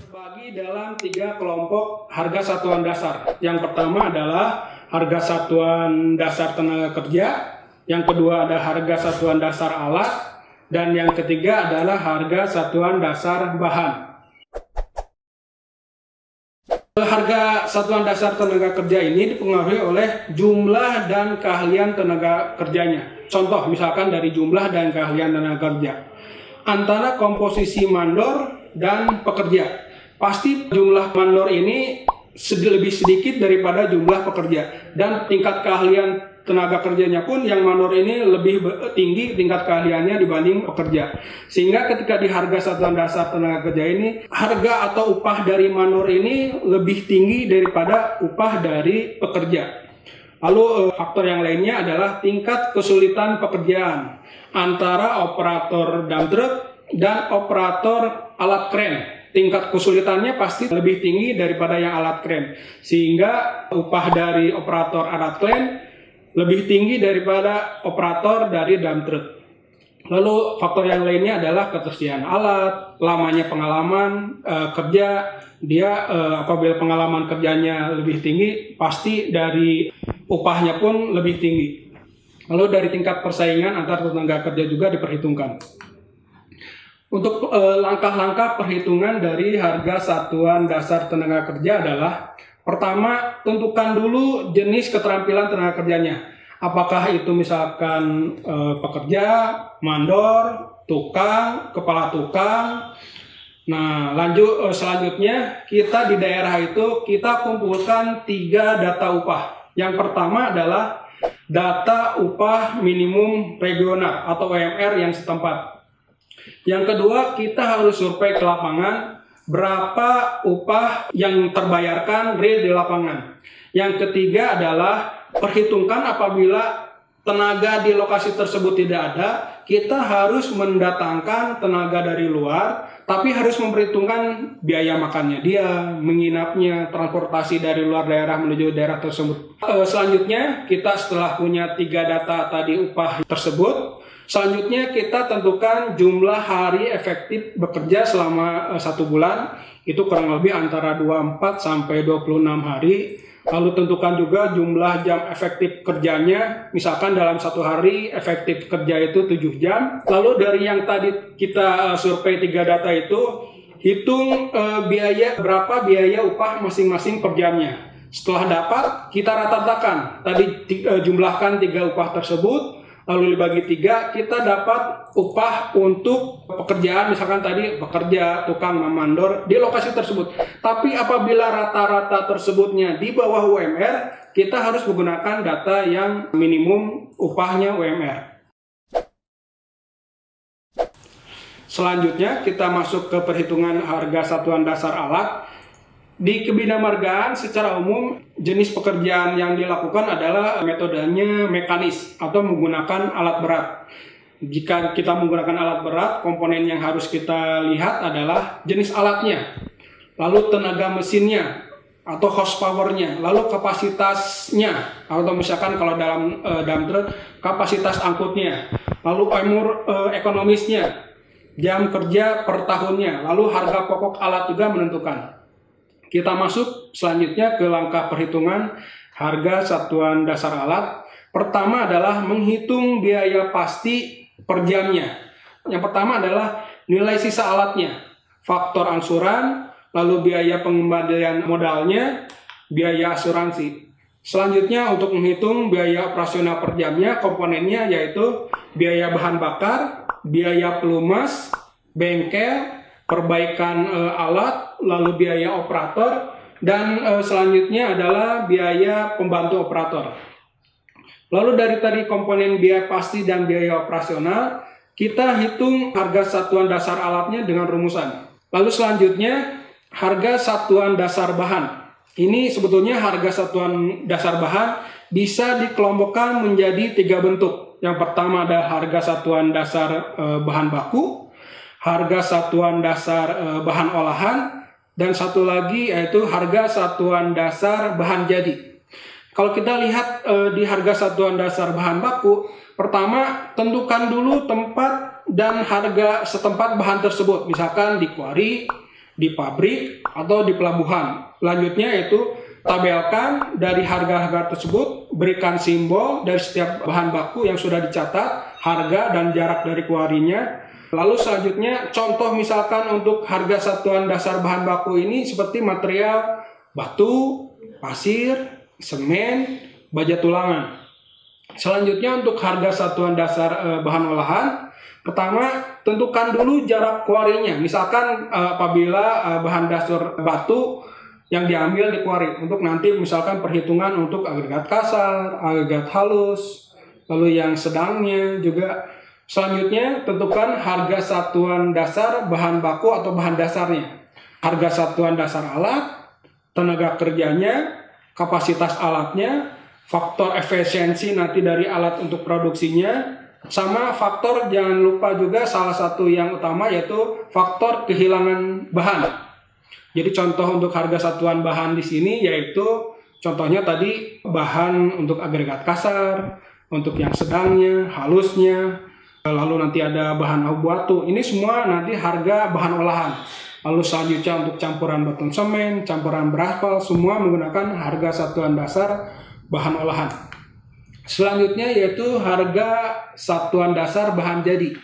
Terbagi dalam 3 kelompok harga satuan dasar. Yang pertama adalah harga satuan dasar tenaga kerja, yang kedua ada harga satuan dasar alat, dan yang ketiga adalah harga satuan dasar bahan. Harga satuan dasar tenaga kerja ini dipengaruhi oleh jumlah dan keahlian tenaga kerjanya. Contoh misalkan dari jumlah dan keahlian tenaga kerja. Antara komposisi mandor dan pekerja. Pasti jumlah mandor ini lebih sedikit daripada jumlah pekerja, dan tingkat keahlian tenaga kerjanya pun yang mandor ini lebih tinggi tingkat keahliannya dibanding pekerja. Sehingga ketika di harga satuan dasar tenaga kerja ini, harga atau upah dari mandor ini lebih tinggi daripada upah dari pekerja. Lalu faktor yang lainnya adalah tingkat kesulitan pekerjaan antara operator dump truck dan operator alat kren. Tingkat kesulitannya pasti lebih tinggi daripada yang alat kren, sehingga upah dari operator alat kren lebih tinggi daripada operator dari dump truck. Lalu faktor yang lainnya adalah ketersediaan alat, lamanya pengalaman kerja. Apabila pengalaman kerjanya lebih tinggi, pasti dari upahnya pun lebih tinggi. Lalu dari tingkat persaingan antar tenaga kerja juga diperhitungkan. Untuk langkah-langkah perhitungan dari harga satuan dasar tenaga kerja adalah: pertama, tentukan dulu jenis keterampilan tenaga kerjanya. Apakah itu misalkan pekerja, mandor, tukang, kepala tukang. Nah, selanjutnya kita di daerah itu kita kumpulkan 3 data upah. Yang pertama adalah data upah minimum regional atau UMR yang setempat. Yang kedua, kita harus survei ke lapangan berapa upah yang terbayarkan real di lapangan. Yang ketiga adalah perhitungkan apabila tenaga di lokasi tersebut tidak ada, kita harus mendatangkan tenaga dari luar, tapi harus memperhitungkan biaya makannya dia, menginapnya, transportasi dari luar daerah menuju daerah tersebut. Selanjutnya, kita setelah punya 3 data tadi upah tersebut, selanjutnya kita tentukan jumlah hari efektif bekerja selama 1 bulan, itu kurang lebih antara 24 sampai 26 hari. Lalu tentukan juga jumlah jam efektif kerjanya, misalkan dalam 1 hari efektif kerja itu 7 jam. Lalu dari yang tadi kita survei 3 data itu, hitung berapa biaya upah masing-masing per jamnya. Setelah dapat, kita rata-ratakan. Tadi jumlahkan 3 upah tersebut, lalu dibagi 3, kita dapat upah untuk pekerjaan, misalkan tadi pekerja, tukang, mandor di lokasi tersebut. Tapi apabila rata-rata tersebutnya di bawah UMR, kita harus menggunakan data yang minimum upahnya UMR. Selanjutnya kita masuk ke perhitungan harga satuan dasar alat. Di kebidamargaan secara umum jenis pekerjaan yang dilakukan adalah metodenya mekanis atau menggunakan alat berat. Jika kita menggunakan alat berat, komponen yang harus kita lihat adalah jenis alatnya, lalu tenaga mesinnya atau horsepower-nya, lalu kapasitasnya, atau misalkan kalau dalam dump truck kapasitas angkutnya, lalu umur ekonomisnya, jam kerja per tahunnya, lalu harga pokok alat juga menentukan. Kita masuk selanjutnya ke langkah perhitungan harga satuan dasar alat. Pertama adalah menghitung biaya pasti per jamnya. Yang pertama adalah nilai sisa alatnya, faktor angsuran, lalu biaya pengembalian modalnya, biaya asuransi. Selanjutnya untuk menghitung biaya operasional per jamnya, komponennya yaitu biaya bahan bakar, biaya pelumas, bengkel, perbaikan alat, lalu biaya operator, dan selanjutnya adalah biaya pembantu operator. Lalu dari tadi komponen biaya pasti dan biaya operasional, kita hitung harga satuan dasar alatnya dengan rumusan. Lalu selanjutnya harga satuan dasar bahan. Ini sebetulnya harga satuan dasar bahan bisa dikelompokkan menjadi 3 bentuk. Yang pertama ada harga satuan dasar bahan baku, harga satuan dasar bahan olahan, dan satu lagi yaitu harga satuan dasar bahan jadi. Kalau kita lihat di harga satuan dasar bahan baku, pertama tentukan dulu tempat dan harga setempat bahan tersebut, misalkan di kuari, di pabrik, atau di pelabuhan. Selanjutnya yaitu tabelkan dari harga-harga tersebut, berikan simbol dari setiap bahan baku yang sudah dicatat, harga dan jarak dari kuarinya. Lalu selanjutnya contoh misalkan untuk harga satuan dasar bahan baku ini seperti material batu, pasir, semen, baja tulangan. Selanjutnya untuk harga satuan dasar bahan olahan, pertama tentukan dulu jarak kuarinya. Misalkan apabila bahan dasar batu yang diambil di kuari, untuk nanti misalkan perhitungan untuk agregat kasar, agregat halus, lalu yang sedangnya juga. Selanjutnya tentukan harga satuan dasar bahan baku atau bahan dasarnya. Harga satuan dasar alat, tenaga kerjanya, kapasitas alatnya, faktor efisiensi nanti dari alat untuk produksinya, sama faktor jangan lupa juga salah satu yang utama yaitu faktor kehilangan bahan. Jadi contoh untuk harga satuan bahan di sini yaitu contohnya tadi bahan untuk agregat kasar, untuk yang sedangnya, halusnya, lalu nanti ada bahan abu batu. Ini semua nanti harga bahan olahan. Lalu selanjutnya untuk campuran beton semen, campuran beraspal, semua menggunakan harga satuan dasar bahan olahan. Selanjutnya yaitu harga satuan dasar bahan jadi.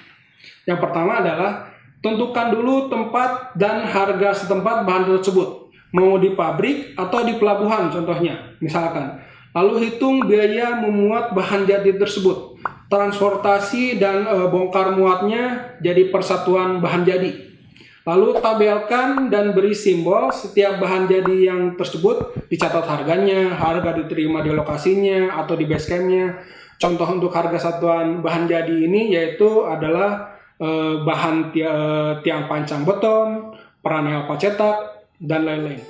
Yang pertama adalah tentukan dulu tempat dan harga setempat bahan tersebut. Mau di pabrik atau di pelabuhan contohnya, misalkan. Lalu hitung biaya memuat bahan jadi tersebut. Transportasi dan bongkar muatnya jadi persatuan bahan jadi. Lalu tabelkan dan beri simbol setiap bahan jadi yang tersebut, dicatat harganya, harga diterima di lokasinya atau di base campnya. Contoh untuk harga satuan bahan jadi ini yaitu adalah bahan tiang pancang beton, peranel cetak, dan lain-lain.